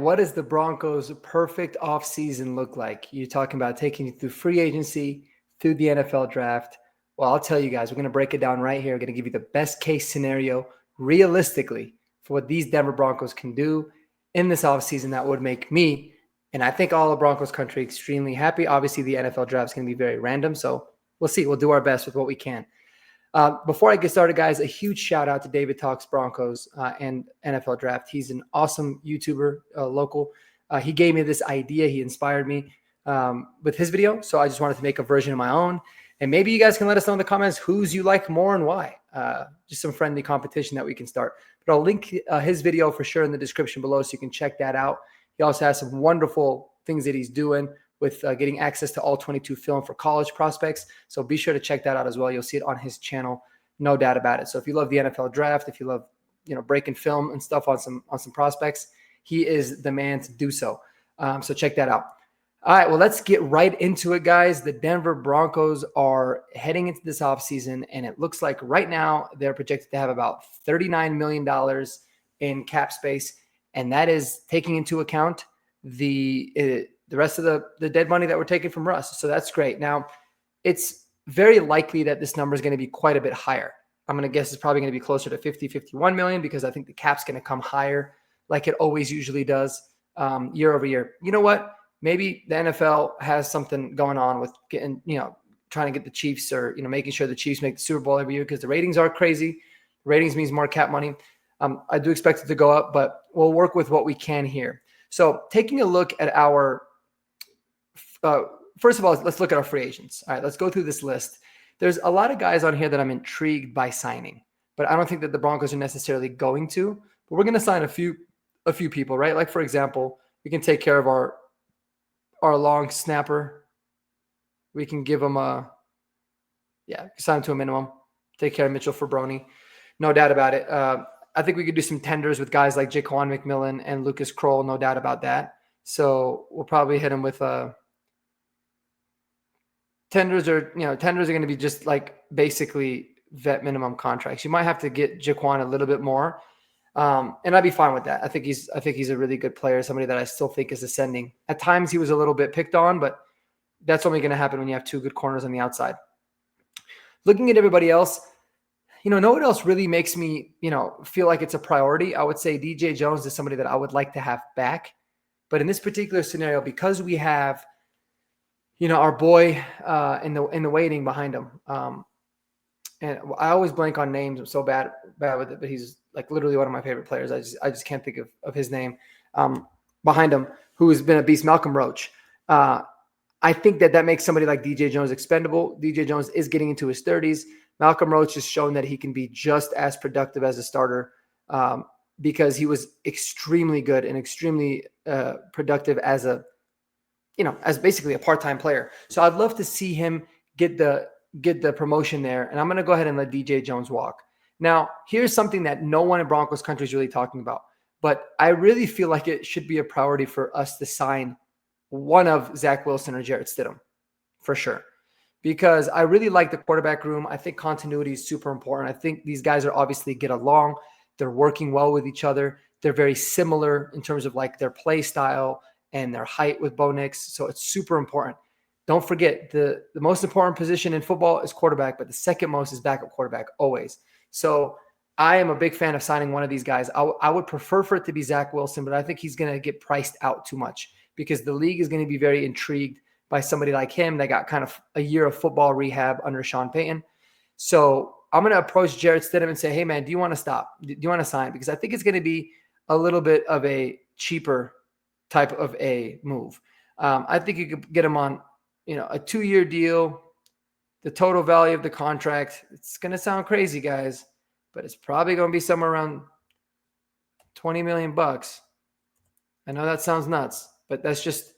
what does the Broncos' perfect offseason look like? You're talking about taking you through free agency, through the NFL draft. Well, I'll tell you guys, we're going to break it down right here. We're going to give you the best case scenario realistically for what these Denver Broncos can do in this offseason that would make me, and I think all of Broncos country, extremely happy. Obviously, the NFL draft is going to be very random, so we'll see. We'll do our best with what we can. Before I get started, guys, a huge shout out to David Talks Broncos and NFL Draft. He's an awesome YouTuber, local. He gave me this idea. He inspired me with his video. So I just wanted to make a version of my own. And maybe you guys can let us know in the comments whose you like more and why. Just some friendly competition that we can start. But I'll link his video for sure in the description below so you can check that out. He also has some wonderful things that he's doing with getting access to all 22 film for college prospects. So be sure to check that out as well. You'll see it on his channel, no doubt about it. So if you love the NFL draft, if you love, breaking film and stuff on some prospects, he is the man to do so. So check that out. All right, well, let's get right into it, guys. The Denver Broncos are heading into this offseason, and it looks like right now they're projected to have about $39 million in cap space, and that is taking into account the rest of the dead money that we're taking from Russ. So that's great. Now, it's very likely that this number is going to be quite a bit higher. I'm going to guess it's probably going to be closer to 50, 51 million because I think the cap's going to come higher like it always usually does year over year. You know what? Maybe the NFL has something going on with getting, trying to get the Chiefs or, making sure the Chiefs make the Super Bowl every year because the ratings are crazy. Ratings means more cap money. I do expect it to go up, but we'll work with what we can here. So taking a look at our first of all, let's look at our free agents. All right, let's go through this list. There's a lot of guys on here that I'm intrigued by signing, but I don't think that the Broncos are necessarily going to. But we're going to sign a few people, right? Like, for example, we can take care of our long snapper. We can give him sign him to a minimum. Take care of Mitchell Fabroni. No doubt about it. I think we could do some tenders with guys like Jaquan McMillan and Lucas Kroll. No doubt about that. So we'll probably hit him with tenders are going to be just like basically vet minimum contracts. You might have to get Jaquan a little bit more. And I'd be fine with that. I think he's a really good player, somebody that I still think is ascending. At times he was a little bit picked on, but that's only going to happen when you have two good corners on the outside. Looking at everybody else, no one else really makes me, feel like it's a priority. I would say DJ Jones is somebody that I would like to have back. But in this particular scenario, because we have our boy in the waiting behind him. And I always blank on names. I'm so bad with it, but he's like literally one of my favorite players. I just can't think of his name behind him, who has been a beast, Malcolm Roach. I think that makes somebody like DJ Jones expendable. DJ Jones is getting into his 30s. Malcolm Roach has shown that he can be just as productive as a starter because he was extremely good and extremely productive as basically a part-time player. So I'd love to see him get the promotion there. And I'm going to go ahead and let DJ Jones walk. Now, here's something that no one in Broncos country is really talking about, but I really feel like it should be a priority for us to sign one of Zach Wilson or Jarrett Stidham for sure, because I really like the quarterback room. I think continuity is super important. I think these guys are obviously get along. They're working well with each other. They're very similar in terms of like their play style and their height with Bo Nix. So it's super important. Don't forget, the most important position in football is quarterback, but the second most is backup quarterback always. So I am a big fan of signing one of these guys. I would prefer for it to be Zach Wilson, but I think he's going to get priced out too much because the league is going to be very intrigued by somebody like him that got kind of a year of football rehab under Sean Payton. So I'm going to approach Jarrett Stidham and say, hey, man, do you want to stop? Do you want to sign? Because I think it's going to be a little bit of a cheaper type of a move. I think you could get him on, a 2-year deal. The total value of the contract, it's going to sound crazy, guys, but it's probably going to be somewhere around $20 million. I know that sounds nuts, but that's just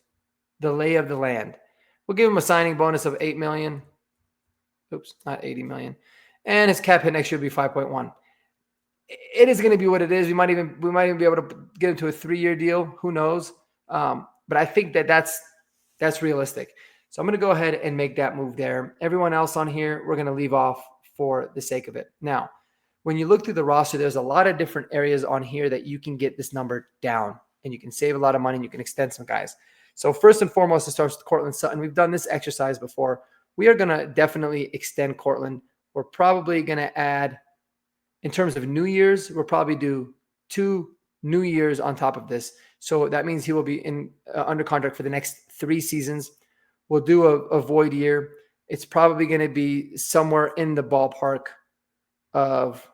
the lay of the land. We'll give him a signing bonus of $8 million. Oops, not $80 million. And his cap hit next year will be 5.1. It is going to be what it is. We might even be able to get him to a 3-year deal. Who knows? But I think that's realistic. So I'm going to go ahead and make that move there. Everyone else on here, we're going to leave off for the sake of it. Now, when you look through the roster, there's a lot of different areas on here that you can get this number down and you can save a lot of money and you can extend some guys. So first and foremost, it starts with Cortland Sutton. We've done this exercise before. We are going to definitely extend Cortland. We're probably going to add, in terms of New Year's, we'll probably do 2 New Years on top of this. So that means he will be in under contract for the next 3 seasons. We'll do a void year. It's probably going to be somewhere in the ballpark of,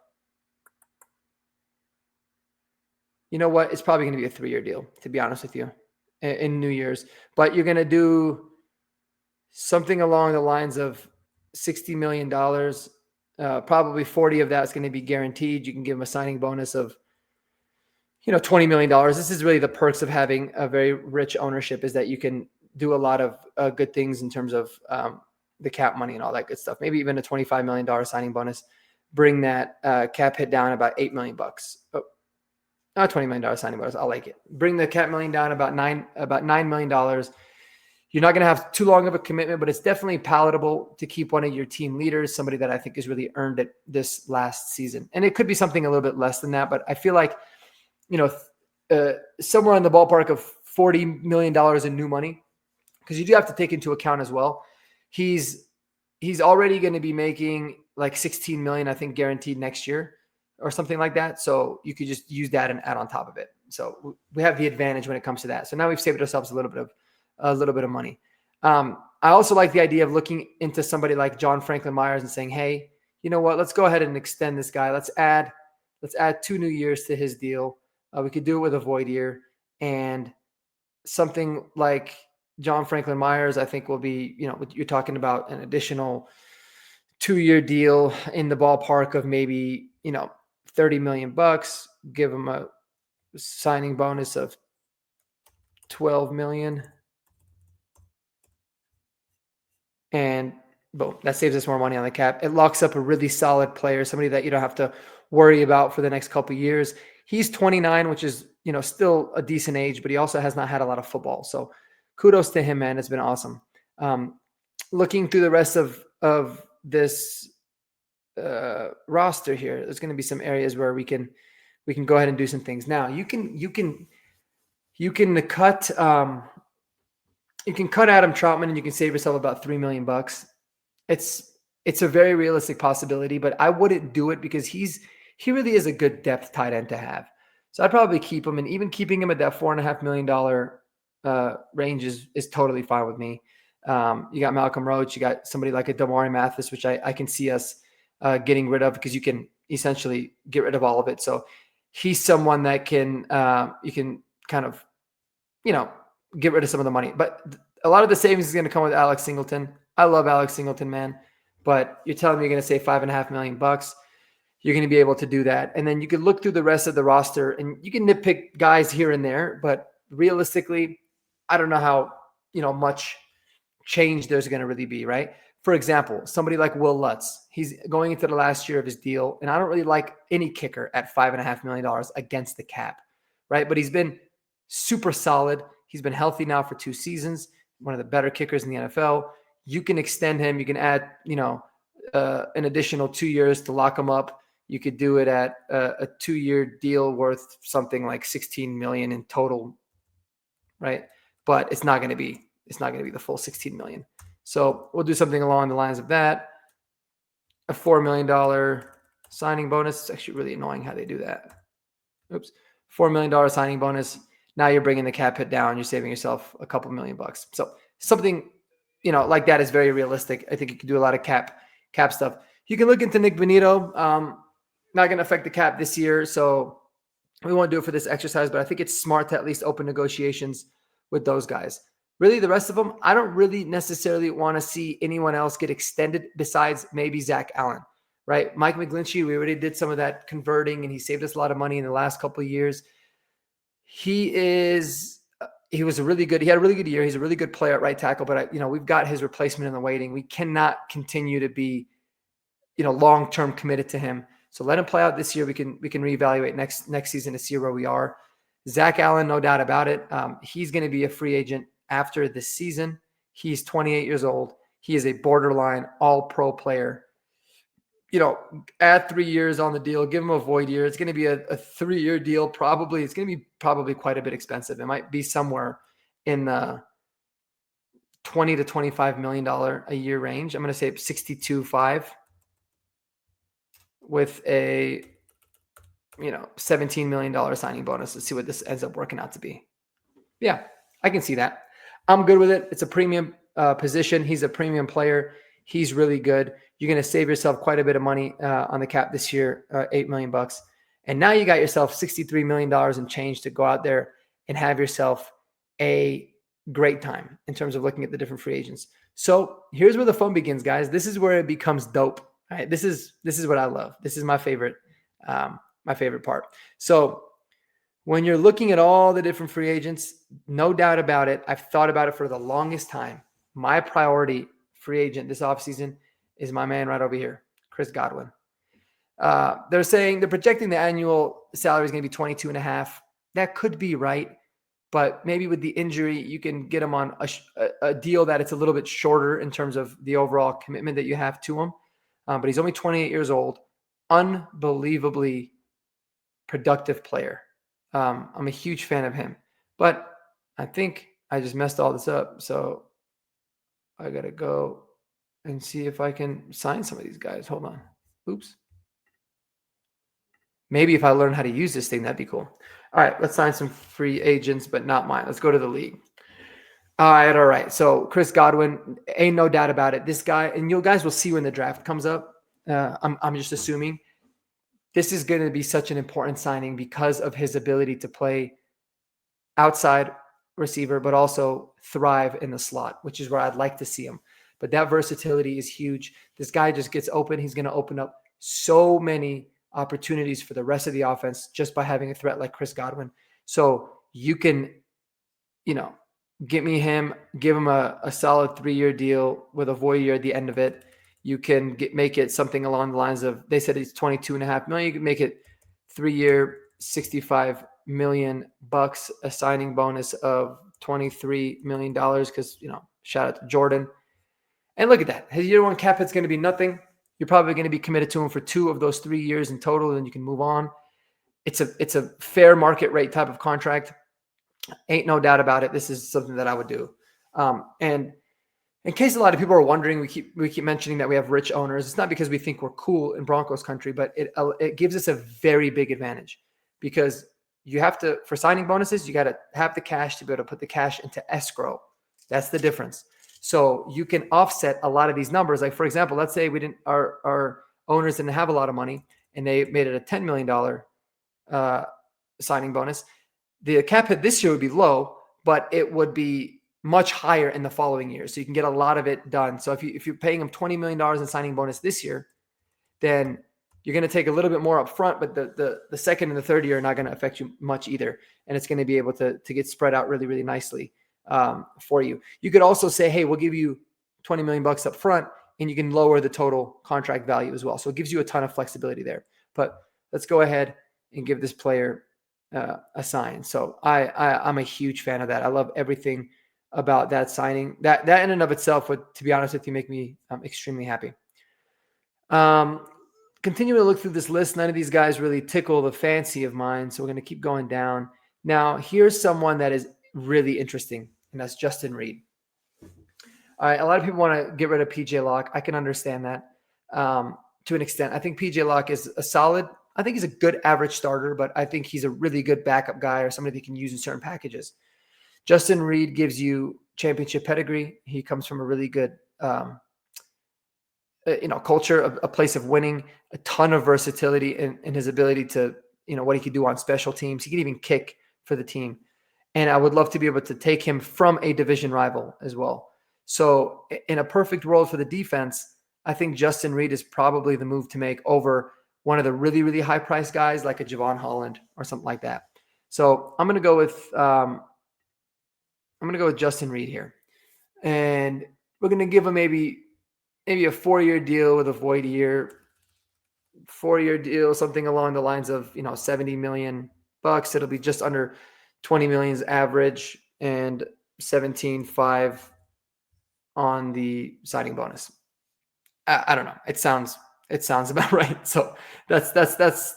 you know what? It's probably going to be a 3-year deal, to be honest with you, in New Year's. But you're going to do something along the lines of $60 million. Probably 40 of that is going to be guaranteed. You can give him a signing bonus of, $20 million. This is really the perks of having a very rich ownership, is that you can do a lot of good things in terms of the cap money and all that good stuff. Maybe even a $25 million signing bonus, bring that cap hit down about $8 million. Oh, not $20 million signing bonus. I'll like it. Bring the cap million down about $9 million. You're not going to have too long of a commitment, but it's definitely palatable to keep one of your team leaders, somebody that I think has really earned it this last season. And it could be something a little bit less than that, but I feel like, somewhere in the ballpark of $40 million in new money, because you do have to take into account as well, he's already going to be making like $16 million, I think, guaranteed next year or something like that. So you could just use that and add on top of it. So we have the advantage when it comes to that. So now we've saved ourselves a little bit of money. I also like the idea of looking into somebody like John Franklin Myers and saying, hey, you know what? Let's go ahead and extend this guy. Let's add 2 new years to his deal. We could do it with a void year, and something like John Franklin Myers, I think, will be, you're talking about an additional 2-year deal in the ballpark of maybe, $30 million. Give him a signing bonus of $12 million. And boom, that saves us more money on the cap. It locks up a really solid player, somebody that you don't have to worry about for the next couple of years. He's 29, which is, still a decent age, but he also has not had a lot of football. So kudos to him, man. It's been awesome. Looking through the rest of this roster here, there's going to be some areas where we can go ahead and do some things. Now you can cut Adam Troutman and you can save yourself about $3 million. It's a very realistic possibility, but I wouldn't do it because he really is a good depth tight end to have. So I'd probably keep him, and even keeping him at that $4.5 million range is totally fine with me. You got Malcolm Roach, you got somebody like a Damari Mathis, which I can see us getting rid of, because you can essentially get rid of all of it. So he's someone that you can kind of, get rid of some of the money. But a lot of the savings is going to come with Alex Singleton. I love Alex Singleton, man. But you're telling me you're going to save $5.5 million. You're going to be able to do that. And then you can look through the rest of the roster and you can nitpick guys here and there. But realistically, I don't know how, much change there's going to really be, right? For example, somebody like Will Lutz, he's going into the last year of his deal. And I don't really like any kicker at $5.5 million against the cap, right? But he's been super solid. He's been healthy now for 2 seasons, one of the better kickers in the NFL. You can extend him. You can add, an additional 2 years to lock him up. You could do it at a 2-year deal worth something like $16 million in total, right? But it's not going to be the full $16 million. So we'll do something along the lines of that. A $4 million signing bonus. It's actually really annoying how they do that. Oops. $4 million signing bonus. Now you're bringing the cap hit down. You're saving yourself a couple $1 million. So something, like that is very realistic. I think you can do a lot of cap stuff. You can look into Nick Bonito. Not going to affect the cap this year, so we won't do it for this exercise, but I think it's smart to at least open negotiations with those guys. Really, the rest of them, I don't really necessarily want to see anyone else get extended besides maybe Zach Allen, right? Mike McGlinchey, we already did some of that converting, and he saved us a lot of money in the last couple of years. He had a really good year. He's a really good player at right tackle, but we've got his replacement in the waiting. We cannot continue to be, long-term committed to him. So let him play out this year. We can reevaluate next season to see where we are. Zach Allen, no doubt about it. He's going to be a free agent after this season. He's 28 years old. He is a borderline all-pro player. add 3 years on the deal, give him a void year. It's going to be a 3-year deal. Probably it's going to be quite a bit expensive. It might be somewhere in the 20 to $25 million a year range. I'm going to say 62.5 with a $17 million signing bonus. Let's see what this ends up working out to be. Yeah, I can see that. I'm good with it. It's a premium position. He's a premium player. He's really good. You're going to save yourself quite a bit of money on the cap this year, $8 million. And now you got yourself $63 million in change to go out there and have yourself a great time in terms of looking at the different free agents. So here's where the fun begins, guys. This is where it becomes dope. All right, this is what I love. This is my favorite part. So when you're looking at all the different free agents, no doubt about it, I've thought about it for the longest time. My priority free agent this offseason is my man right over here, Chris Godwin. They're projecting the annual salary is going to be 22.5. That could be right, but maybe with the injury, you can get him on a deal that it's a little bit shorter in terms of the overall commitment that you have to him. But he's only 28 years old, unbelievably productive player. I'm a huge fan of him, but I think I just messed all this up. So I got to go and see if I can sign some of these guys. Hold on. Oops. Maybe if I learn how to use this thing, that'd be cool. All right, let's sign some free agents, but not mine. Let's go to the league. All right. So Chris Godwin, ain't no doubt about it. This guy, and you guys will see when the draft comes up. I'm just assuming this is going to be such an important signing because of his ability to play outside receiver, but also thrive in the slot, which is where I'd like to see him. But that versatility is huge. This guy just gets open. He's going to open up so many opportunities for the rest of the offense just by having a threat like Chris Godwin. So you can, get me him, give him a solid 3-year deal with a void year at the end of it. You can make it something along the lines of, they said it's $22.5 million. You can make it 3-year, $65 million, a signing bonus of $23 million. Cause shout out to Jordan. And look at that. His year one cap hit's going to be nothing. You're probably going to be committed to him for 2 of those 3 years in total. Then you can move on. It's a fair market rate type of contract. Ain't no doubt about it. This is something that I would do. And in case a lot of people are wondering, we keep mentioning that we have rich owners. It's not because we think we're cool in Broncos country, but it gives us a very big advantage because you have to, for signing bonuses, you got to have the cash to be able to put the cash into escrow. That's the difference. So you can offset a lot of these numbers. Like for example, let's say our owners didn't have a lot of money and they made it a $10 million signing bonus. The cap hit this year would be low, but it would be much higher in the following year. So you can get a lot of it done. So if you're paying him $20 million in signing bonus this year, then you're going to take a little bit more up front, but the second and the third year are not going to affect you much either. And it's going to be able to get spread out really, really nicely for you. You could also say, hey, we'll give you $20 million up front and you can lower the total contract value as well. So it gives you a ton of flexibility there. But let's go ahead and give this player a sign. So I'm a huge fan of that. I love everything about that signing. That in and of itself would, to be honest with you, make me extremely happy. Continuing to look through this list, none of these guys really tickle the fancy of mine, so we're going to keep going down. Now, here's someone that is really interesting, and that's Justin Reed. All right, a lot of people want to get rid of PJ Locke. I can understand that to an extent. I think PJ Locke is I think he's a good average starter, but I think he's a really good backup guy or somebody that you can use in certain packages. Justin Reed gives you championship pedigree. He comes from a really good, culture, a place of winning, a ton of versatility in his ability to, what he could do on special teams. He can even kick for the team. And I would love to be able to take him from a division rival as well. So in a perfect world for the defense, I think Justin Reed is probably the move to make over one of the really, really high priced guys like a Javon Holland or something like that. So I'm going to go with Justin Reed here. And we're going to give him maybe a 4-year deal with a void year, 4-year deal, something along the lines of, $70 million. It'll be just under 20 million's average and 17.5 on the signing bonus. I don't know. It sounds It sounds about right. So that's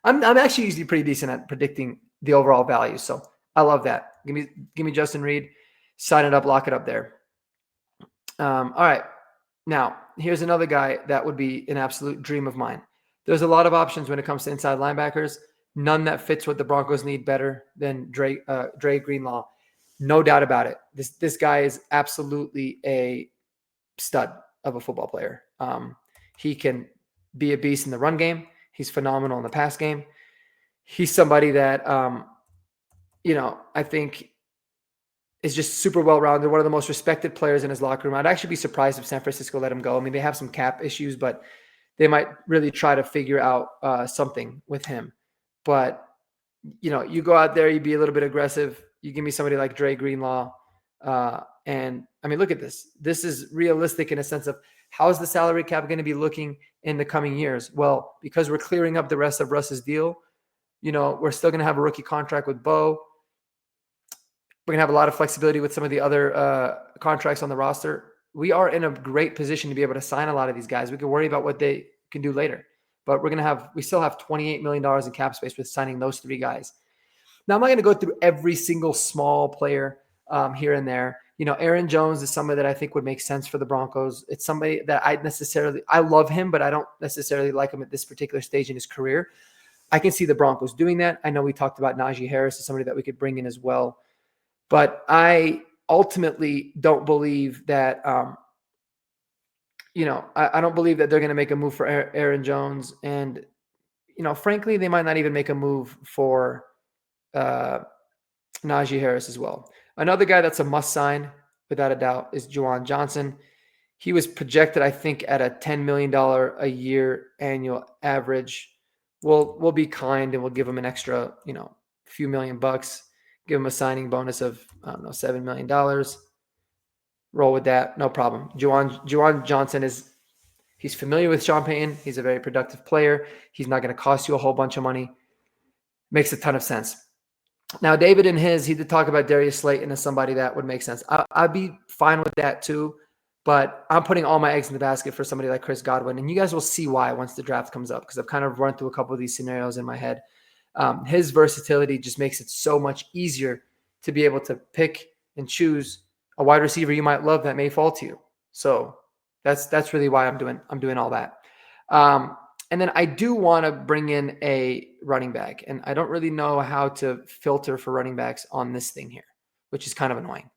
I'm actually usually pretty decent at predicting the overall value. So I love that. Give me Justin Reed, sign it up, lock it up there. All right. Now, here's another guy that would be an absolute dream of mine. There's a lot of options when it comes to inside linebackers. None that fits what the Broncos need better than Dre Greenlaw. No doubt about it. This guy is absolutely a stud of a football player. He can be a beast in the run game. He's phenomenal in the pass game. He's somebody that, I think is just super well-rounded, one of the most respected players in his locker room. I'd actually be surprised if San Francisco let him go. I mean, they have some cap issues, but they might really try to figure out something with him. But, you go out there, you be a little bit aggressive. You give me somebody like Dre Greenlaw. And, I mean, look at this. This is realistic in a sense of how is the salary cap going to be looking in the coming years? Well, because we're clearing up the rest of Russ's deal, we're still going to have a rookie contract with Bo. We're going to have a lot of flexibility with some of the other contracts on the roster. We are in a great position to be able to sign a lot of these guys. We can worry about what they can do later, but we still have $28 million in cap space with signing those three guys. Now, I'm not going to go through every single small player here and there. Aaron Jones is somebody that I think would make sense for the Broncos. It's somebody that I love him, but I don't necessarily like him at this particular stage in his career. I can see the Broncos doing that. I know we talked about Najee Harris as somebody that we could bring in as well. But I ultimately don't believe that, I don't believe that they're going to make a move for Aaron Jones. And, frankly, they might not even make a move for Najee Harris as well. Another guy that's a must sign, without a doubt, is Juwan Johnson. He was projected, I think, at a $10 million a year annual average. We'll be kind and we'll give him an extra, few $1,000,000. Give him a signing bonus of, $7 million. Roll with that. No problem. Juwan Johnson he's familiar with Sean Payton. He's a very productive player. He's not going to cost you a whole bunch of money. Makes a ton of sense. Now, David he did talk about Darius Slayton as somebody that would make sense. I'd be fine with that too, but I'm putting all my eggs in the basket for somebody like Chris Godwin. And you guys will see why once the draft comes up, because I've kind of run through a couple of these scenarios in my head. His versatility just makes it so much easier to be able to pick and choose a wide receiver you might love that may fall to you. So that's really why I'm doing all that. And then I do want to bring in a running back, and I don't really know how to filter for running backs on this thing here, which is kind of annoying.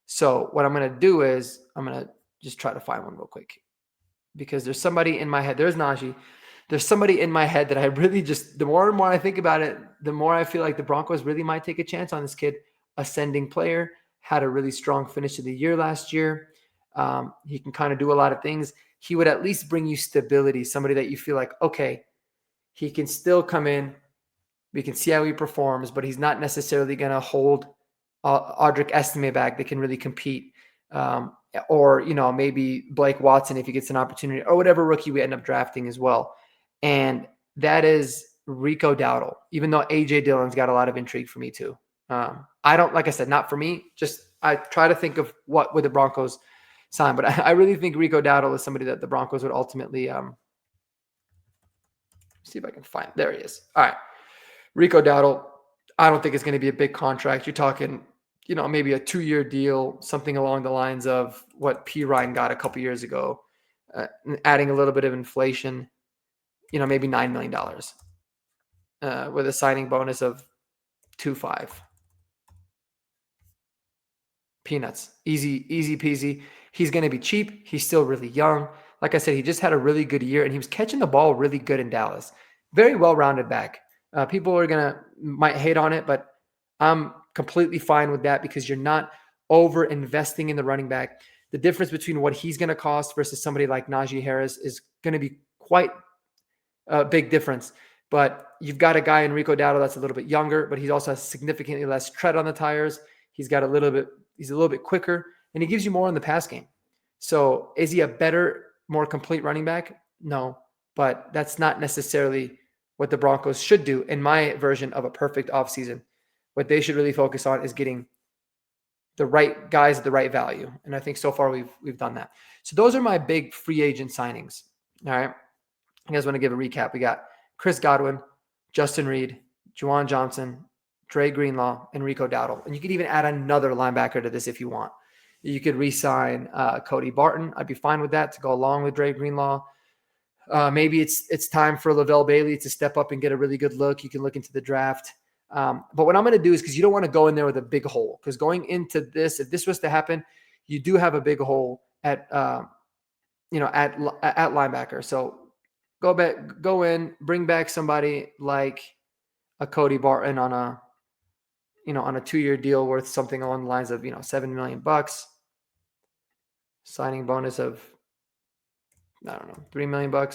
So what I'm going to do is I'm going to just try to find one real quick, because there's somebody in my head. There's Najee. There's somebody in my head that I really the more and more I think about it, the more I feel like the Broncos really might take a chance on this kid. Ascending player, had a really strong finish of the year last year. He can kind of do a lot of things. He would at least bring you stability, somebody that you feel like, okay, he can still come in. We can see how he performs, but he's not necessarily going to hold Audric Estime back. They can really compete. Or, maybe Blake Watson if he gets an opportunity, or whatever rookie we end up drafting as well. And that is Rico Dowdle, even though A.J. Dillon's got a lot of intrigue for me too. I don't, like I said, not for me. Just I try to think of what would the Broncos sign, but I really think Rico Dowdle is somebody that the Broncos would ultimately see if I can find. There he is. All right. Rico Dowdle, I don't think it's going to be a big contract. You're talking, maybe a 2-year deal, something along the lines of what P. Ryan got a couple years ago, adding a little bit of inflation, maybe $9 million with a signing bonus of 2.5. Peanuts. Easy peasy. He's going to be cheap. He's still really young. Like I said, he just had a really good year, and he was catching the ball really good in Dallas. Very well-rounded back. People might hate on it, but I'm completely fine with that, because you're not over investing in the running back. The difference between what he's going to cost versus somebody like Najee Harris is going to be quite a big difference. But you've got a guy in Rico Dowdle that's a little bit younger, but he also has significantly less tread on the tires. He's a little bit quicker, and he gives you more in the pass game. So is he a better, more complete running back? No, but that's not necessarily what the Broncos should do in my version of a perfect offseason. What they should really focus on is getting the right guys at the right value. And I think so far we've done that. So those are my big free agent signings. All right. you guys want to give a recap? We got Chris Godwin, Justin Reed, Juwan Johnson, Dre Greenlaw, and Rico Dowdle. And you could even add another linebacker to this if you want. You could re-sign Cody Barton. I'd be fine with that to go along with Dre Greenlaw. Maybe it's time for Lavelle Bailey to step up and get a really good look. You can look into the draft. But what I'm going to do is, because you don't want to go in there with a big hole, because going into this, if this was to happen, you do have a big hole at linebacker. So go in, bring back somebody like a Cody Barton on a 2-year deal worth something along the lines of, $7 million, signing bonus of, I don't know, $3 million,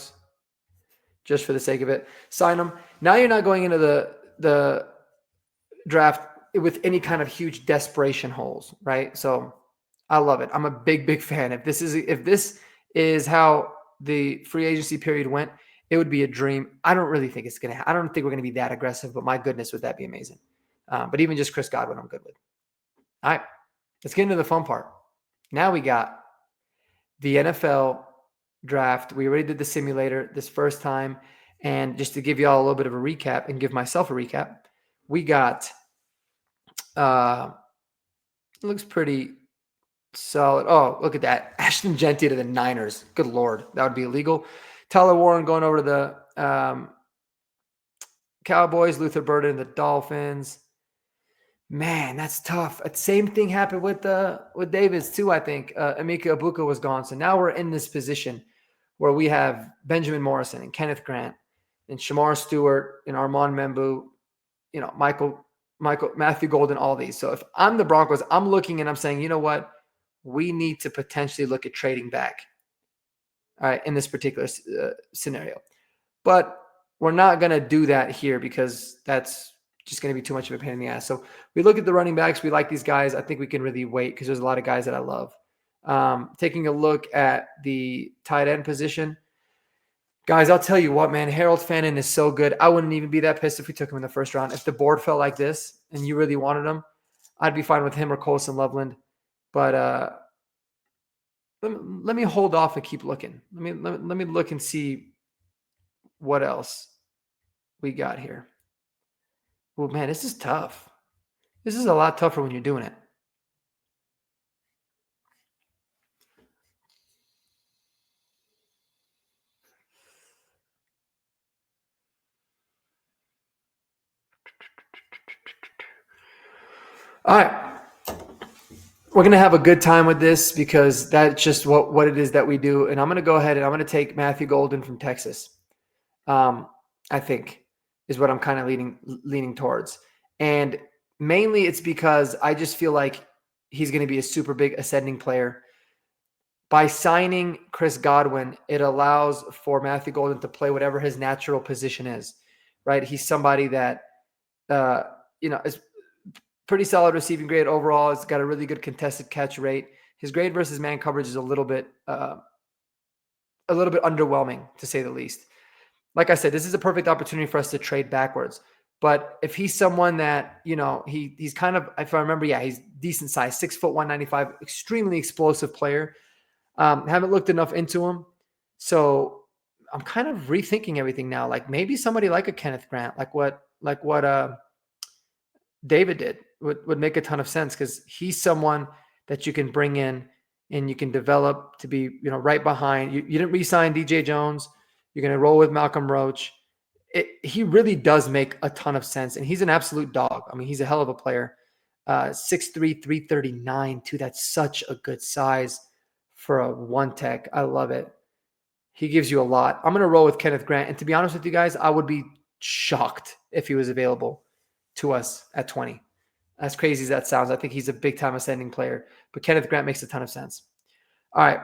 just for the sake of it. Sign them. Now you're not going into the draft with any kind of huge desperation holes, right? So I love it. I'm a big fan. If this is how the free agency period went, it would be a dream. I don't really think it's I don't think we're going to be that aggressive, but my goodness, would that be amazing? But even just Chris Godwin, I'm good with. All right, let's get into the fun part. Now we got the NFL draft. We already did the simulator this first time. And just to give you all a little bit of a recap and give myself a recap, we got, it looks pretty solid. Oh, look at that. Ashton Genty to the Niners. Good Lord. That would be illegal. Tyler Warren going over to the Cowboys. Luther Burden, the Dolphins. Man, that's tough. Same thing happened with Davis too, I think. Emeka Ibuka was gone. So now we're in this position where we have Benjamin Morrison and Kenneth Grant and Shamar Stewart and Armand Membu, Matthew Golden, all these. So if I'm the Broncos, I'm looking and I'm saying, you know what? We need to potentially look at trading back, all right, in this particular scenario. But we're not going to do that here because that's just going to be too much of a pain in the ass. So we look at the running backs. We like these guys. I think we can really wait because there's a lot of guys that I love. Taking a look at the tight end position. Guys, I'll tell you what, man, Harold Fannin is so good. I wouldn't even be that pissed if we took him in the first round. If the board felt like this and you really wanted him, I'd be fine with him or Colson Loveland. But let me hold off and keep looking. Let me look and see what else we got here. Oh, man, this is tough. This is a lot tougher when you're doing it. All right. We're going to have a good time with this because that's just what it is that we do. And I'm going to go ahead and I'm going to take Matthew Golden from Texas. I think is what I'm kind of leaning towards. And mainly it's because I just feel like he's going to be a super big ascending player. By signing Chris Godwin, it allows for Matthew Golden to play whatever his natural position is, right? He's somebody that, is pretty solid receiving grade overall. He's got a really good contested catch rate. His grade versus man coverage is a little bit underwhelming, to say the least. Like I said, this is a perfect opportunity for us to trade backwards. But if he's someone that, he's kind of, if I remember, he's decent size, 6 foot 195, extremely explosive player. Haven't looked enough into him. So I'm kind of rethinking everything now. Like maybe somebody like a Kenneth Grant, like what David did would make a ton of sense because he's someone that you can bring in and you can develop to be, right behind. You didn't re-sign DJ Jones. You're going to roll with Malcolm Roach. He really does make a ton of sense, and he's an absolute dog. I mean, he's a hell of a player. 6'3", 339, too. That's such a good size for a one tech. I love it. He gives you a lot. I'm going to roll with Kenneth Grant, and to be honest with you guys, I would be shocked if he was available to us at 20. As crazy as that sounds, I think he's a big-time ascending player, but Kenneth Grant makes a ton of sense. All right.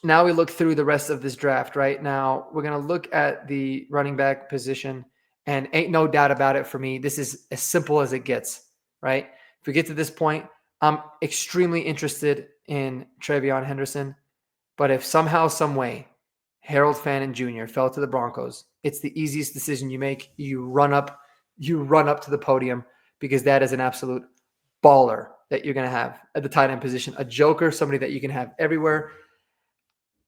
Now we look through the rest of this draft. Right now, we're going to look at the running back position, and ain't no doubt about it for me. This is as simple as it gets, right? If we get to this point, I'm extremely interested in Trevion Henderson, but if somehow, some way, Harold Fannin Jr. fell to the Broncos, it's the easiest decision you make. You run up to the podium because that is an absolute baller that you're going to have at the tight end position, a joker, somebody that you can have everywhere.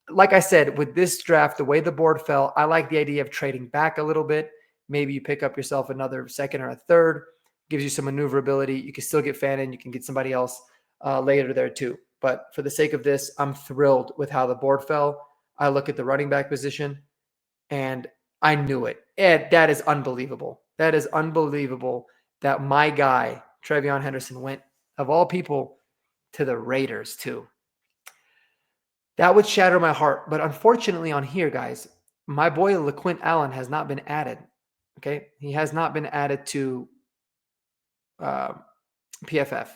like I said, with this draft, the way the board fell, I like the idea of trading back a little bit. Maybe you pick up yourself another second or a third, gives you some maneuverability. You can still get Fannin. You can get somebody else later there too. But for the sake of this, I'm thrilled with how the board fell. I look at the running back position, and I knew it. And that is unbelievable. That is unbelievable that my guy, Trevion Henderson, went, of all people, to the Raiders too. That would shatter my heart. But unfortunately on here, guys, my boy LaQuint Allen has not been added. Okay. He has not been added to PFF.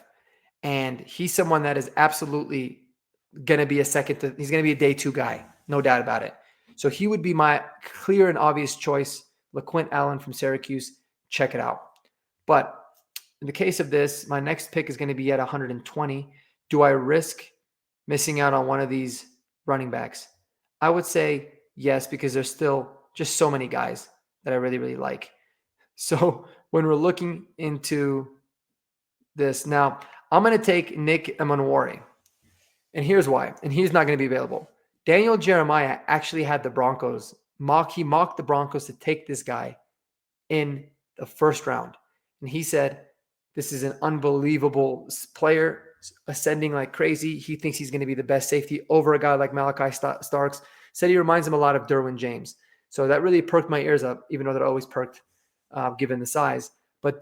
And he's someone that is absolutely going to be he's going to be a day 2 guy. No doubt about it. So he would be my clear and obvious choice. LaQuint Allen from Syracuse. Check it out. But in the case of this, my next pick is going to be at 120. Do I risk missing out on one of these running backs? I would say yes, because there's still just so many guys that I really, really like. So when we're looking into this now, I'm going to take Nick Emanwari. And here's why. And he's not going to be available. Daniel Jeremiah actually had the Broncos he mocked the Broncos to take this guy in the first round. And he said, this is an unbelievable player, ascending like crazy. He thinks he's going to be the best safety over a guy like Malachi Starks. Said he reminds him a lot of Derwin James. So that really perked my ears up, even though they're always perked given the size. But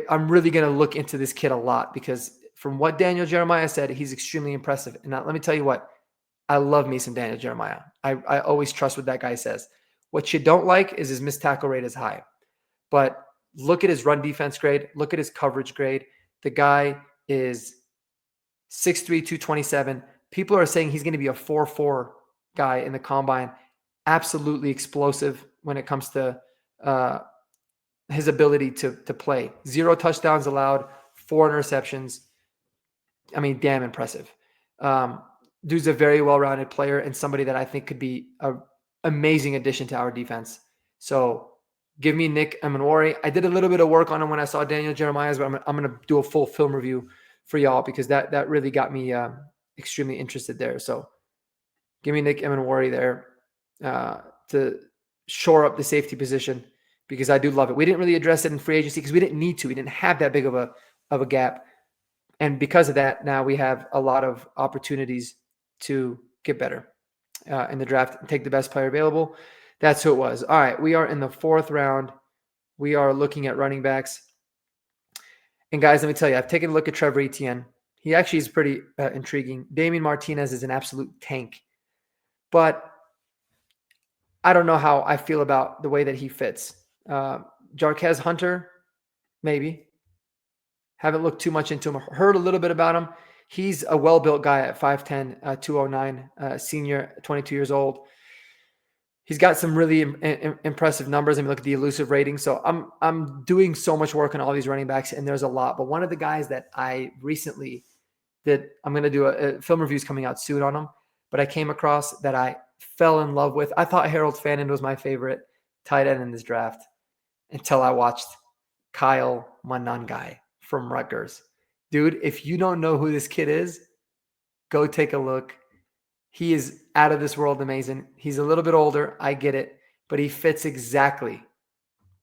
I'm really going to look into this kid a lot, because from what Daniel Jeremiah said, he's extremely impressive. And now, let me tell you what, I love me some Daniel Jeremiah. I always trust what that guy says. What you don't like is his missed tackle rate is high. But look at his run defense grade. Look at his coverage grade. The guy is 6'3", 227. People are saying he's going to be a 4.4 guy in the combine. Absolutely explosive when it comes to his ability to play. 0 touchdowns allowed, 4 interceptions. I mean, damn impressive. Dude's a very well-rounded player and somebody that I think could be an amazing addition to our defense. So give me Nick Emanwari. I did a little bit of work on him when I saw Daniel Jeremiah's, but I'm going to do a full film review for y'all, because that really got me extremely interested there. So give me Nick Emanwari there to shore up the safety position, because I do love it. We didn't really address it in free agency because we didn't need to. We didn't have that big of a gap. And because of that, now we have a lot of opportunities to get better in the draft and take the best player available. That's who it was. All right, we are in the 4th round. We are looking at running backs. And guys, let me tell you, I've taken a look at Trevor Etienne. He actually is pretty intriguing. Damian Martinez is an absolute tank. But I don't know how I feel about the way that he fits. Jarquez Hunter, maybe. Haven't looked too much into him. Heard a little bit about him. He's a well-built guy at 5'10", 209, senior, 22 years old. He's got some really impressive numbers. I mean, look at the elusive rating. So I'm doing so much work on all these running backs, and there's a lot. But one of the guys that I recently did, I'm going to do a film reviews coming out soon on him, but I came across that I fell in love with. I thought Harold Fannin was my favorite tight end in this draft until I watched Kyle Monangai from Rutgers. Dude, if you don't know who this kid is, go take a look. He is out of this world amazing. He's a little bit older. I get it. But he fits exactly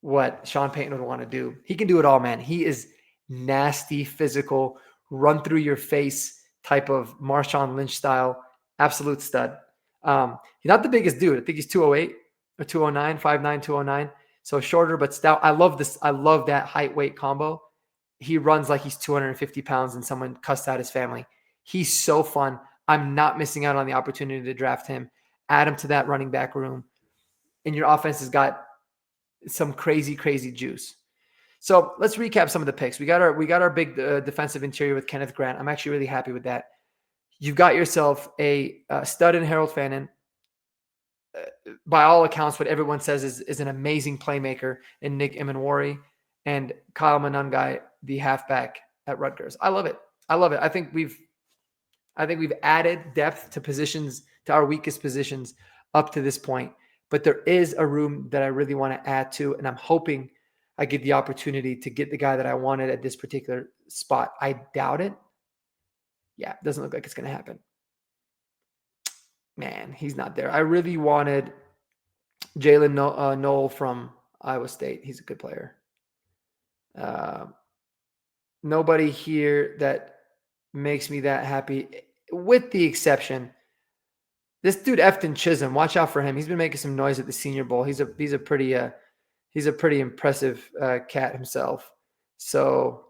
what Sean Payton would want to do. He can do it all, man. He is nasty, physical, run through your face type of Marshawn Lynch style. Absolute stud. He's not the biggest dude. I think he's 208 or 209, 5'9", 209. So shorter but stout. I love this. I love that height weight combo. He runs like he's 250 pounds and someone cussed out his family. He's so fun. I'm not missing out on the opportunity to draft him. Add him to that running back room. And your offense has got some crazy, crazy juice. So let's recap some of the picks. We got our big defensive interior with Kenneth Grant. I'm actually really happy with that. You've got yourself a stud in Harold Fannin. By all accounts, what everyone says is an amazing playmaker in Nick Emanwari, and Kyle Monangai, the halfback at Rutgers. I love it. I think we've added depth to positions, to our weakest positions up to this point. But there is a room that I really want to add to, and I'm hoping I get the opportunity to get the guy that I wanted at this particular spot. I doubt it. Yeah, it doesn't look like it's going to happen. man, he's not there. I really wanted Jalen Noel from Iowa State. He's a good player. Uh, Nobody here that makes me that happy, with the exception. This dude Efton Chisholm, watch out for him. He's been making some noise at the Senior Bowl. He's a pretty impressive cat himself. So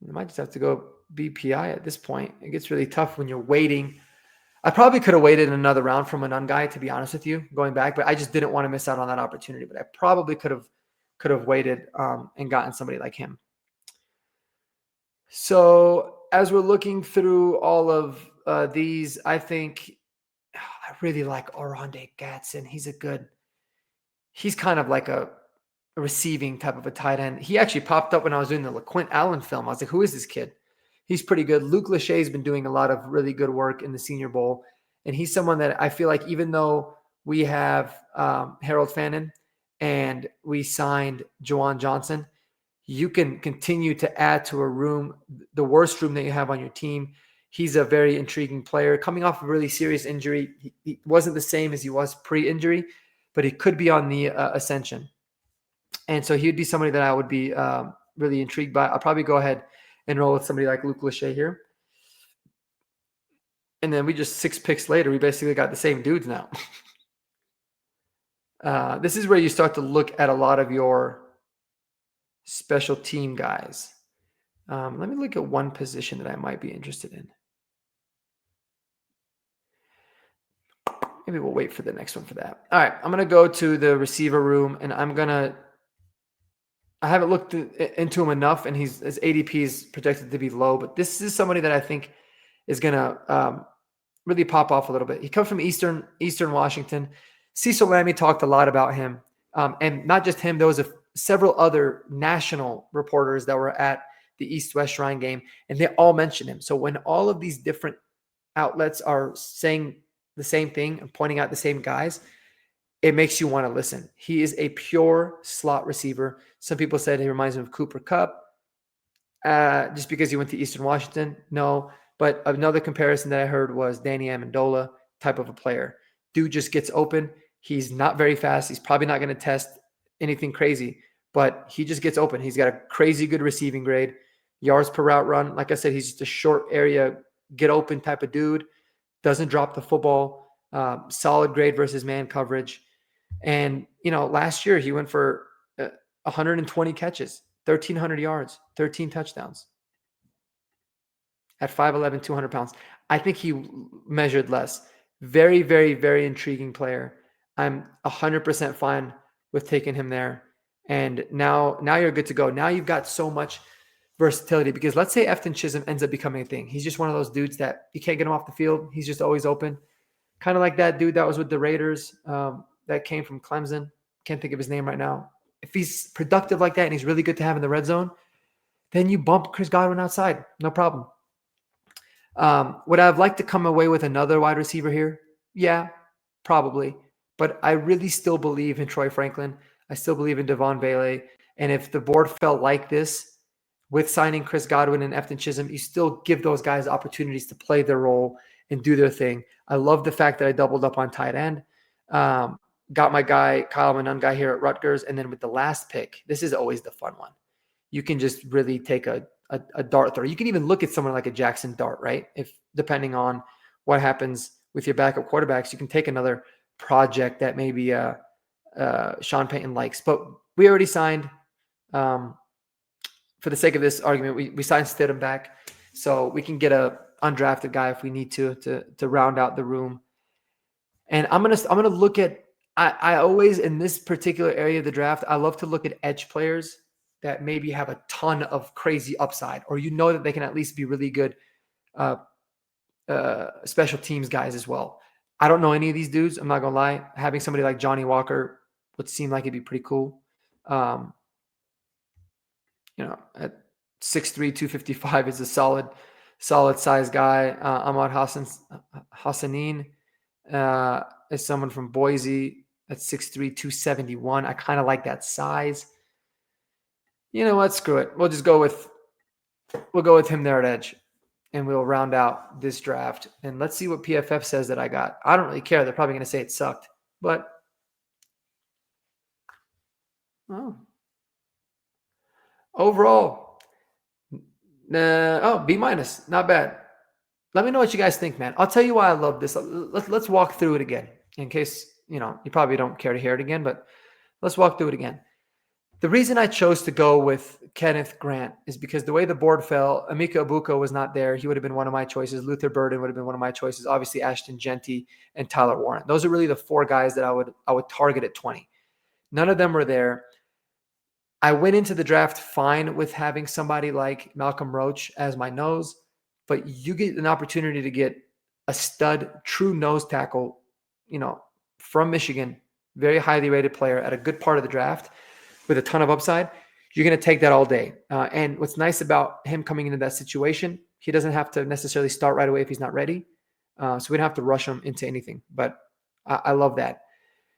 I might just have to go BPI at this point. It gets really tough when you're waiting. I probably could have waited another round from a nun guy, to be honest with you, going back, but I just didn't want to miss out on that opportunity. But I probably could have waited and gotten somebody like him. So as we're looking through all of these, I think I really like Oronde Gadsden. He's kind of like a receiving type of a tight end. He actually popped up when I was doing the LaQuint Allen film. I was like, who is this kid? He's pretty good. Luke Lachey's been doing a lot of really good work in the Senior Bowl. And he's someone that I feel like, even though we have Harold Fannin and we signed Juwan Johnson, you can continue to add to a room, the worst room that you have on your team. He's a very intriguing player coming off a really serious injury. He wasn't the same as he was pre-injury, but he could be on the ascension. And so he would be somebody that I would be really intrigued by. I'll probably go ahead and roll with somebody like Luke Lachey here. And then we just 6 picks later, we basically got the same dudes now. This is where you start to look at a lot of your special team guys. Let me look at one position that I might be interested in. Maybe we'll wait for the next one for that. All right, I'm going to go to the receiver room, and I haven't looked into him enough, and his ADP is projected to be low, but this is somebody that I think is going to really pop off a little bit. He comes from Eastern Washington. Cecil Lammey talked a lot about him, and not just him. There was several other national reporters that were at the East-West Shrine game, and they all mentioned him. So when all of these different outlets are saying the same thing and pointing out the same guys, it makes you want to listen. He is a pure slot receiver. Some people said he reminds me of Cooper Kupp, just because he went to Eastern Washington. No, but another comparison that I heard was Danny Amendola type of a player. Dude just gets open. He's not very fast. He's probably not going to test anything crazy, but he just gets open. He's got a crazy good receiving grade, yards per route run. Like I said, he's just a short area, get open type of dude. Doesn't drop the football. Solid grade versus man coverage. And, last year he went for 120 catches, 1,300 yards, 13 touchdowns at 5'11", 200 pounds. I think he measured less. Very, very, very intriguing player. I'm 100% fine with taking him there. And now you're good to go. Now you've got so much versatility, because let's say Efton Chisholm ends up becoming a thing. He's just one of those dudes that you can't get him off the field. He's just always open. Kind of like that dude that was with the Raiders that came from Clemson. Can't think of his name right now. If he's productive like that and he's really good to have in the red zone, then you bump Chris Godwin outside. No problem. Would I have liked to come away with another wide receiver here? Yeah, probably. But I really still believe in Troy Franklin. I still believe in Devon Bailey. And if the board felt like this, with signing Chris Godwin and Efton Chisholm, you still give those guys opportunities to play their role and do their thing. I love the fact that I doubled up on tight end. Got my guy, Kyle Manungai here at Rutgers. And then with the last pick, this is always the fun one. You can just really take a dart throw. You can even look at someone like a Jackson Dart, right? If depending on what happens with your backup quarterbacks, you can take another project that maybe Sean Payton likes. But we already signed, for the sake of this argument, we signed Stidham back, so we can get a undrafted guy if we need to round out the room. And I'm gonna look at. I always, in this particular area of the draft, I love to look at edge players that maybe have a ton of crazy upside, or that they can at least be really good special teams guys as well. I don't know any of these dudes. I'm not gonna lie. Having somebody like Johnny Walker would seem like it'd be pretty cool. At 6'3", 255 is a solid size guy. Ahmad Hassanin is someone from Boise at 6'3", 271. I kind of like that size. You know what? Screw it. We'll go with him there at edge. and we'll round out this draft. And let's see what PFF says that I got. I don't really care. They're probably going to say it sucked. But, overall, B minus. Not bad. Let me know what you guys think, man. I'll tell you why I love this. Let's walk through it again in case, you probably don't care to hear it again, but let's walk through it again. The reason I chose to go with Kenneth Grant is because the way the board fell, Emeka Ibuka was not there. He would have been one of my choices. Luther Burden would have been one of my choices. Obviously, Ashton Genty and Tyler Warren. Those are really the four guys that I would target at 20. None of them were there. I went into the draft fine with having somebody like Malcolm Roach as my nose, but you get an opportunity to get a stud, true nose tackle, from Michigan, very highly rated player at a good part of the draft with a ton of upside. You're going to take that all day. And what's nice about him coming into that situation, he doesn't have to necessarily start right away if he's not ready. So we don't have to rush him into anything. But I love that.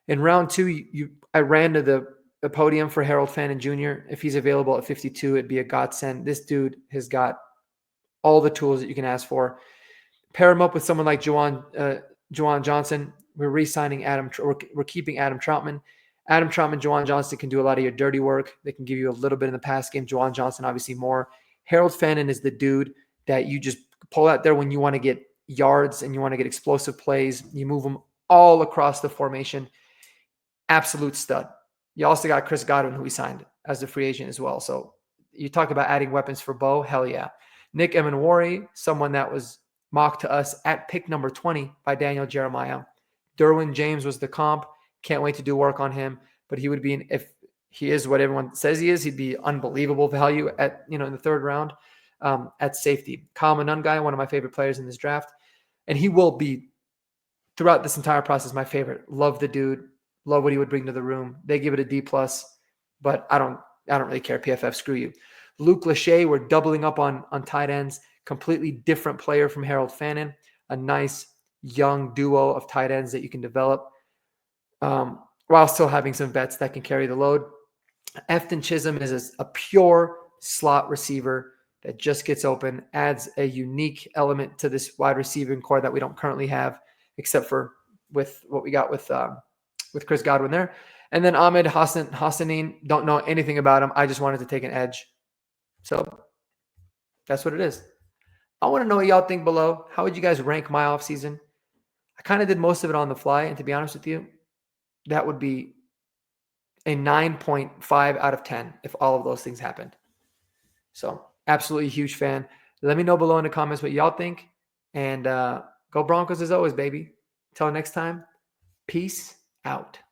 In round 2, I ran to the podium for Harold Fannin Jr. If he's available at 52, it'd be a godsend. This dude has got all the tools that you can ask for. Pair him up with someone like Juwan Johnson. We're re-signing we're keeping Adam Troutman. Adam Troutman, Juwan Johnson can do a lot of your dirty work. They can give you a little bit in the pass game. Juwan Johnson, obviously more. Harold Fannin is the dude that you just pull out there when you want to get yards and you want to get explosive plays. You move them all across the formation. Absolute stud. You also got Chris Godwin, who we signed as a free agent as well. So you talk about adding weapons for Bo. Hell yeah. Nick Emanwari, someone that was mocked to us at pick number 20 by Daniel Jeremiah. Derwin James was the comp. Can't wait to do work on him. But he would be, if he is what everyone says he is, he'd be unbelievable value at, in the third round at safety. Kyle Monangai, one of my favorite players in this draft. And he will be, throughout this entire process, my favorite. Love the dude. Love what he would bring to the room. They give it a D+, but I don't really care. PFF, screw you. Luke Lachey, we're doubling up on tight ends. Completely different player from Harold Fannin. A nice young duo of tight ends that you can develop while still having some vets that can carry the load. Efton Chisholm is a pure slot receiver that just gets open, adds a unique element to this wide receiving core that we don't currently have, except for with what we got with Chris Godwin there. And then Ahmed Hassanin, don't know anything about him. I just wanted to take an edge. So that's what it is. I want to know what y'all think below. How would you guys rank my offseason? I kind of did most of it on the fly. And to be honest with you, that would be a 9.5 out of 10 if all of those things happened. So absolutely huge fan. Let me know below in the comments what y'all think. And go Broncos as always, baby. Until next time, peace out.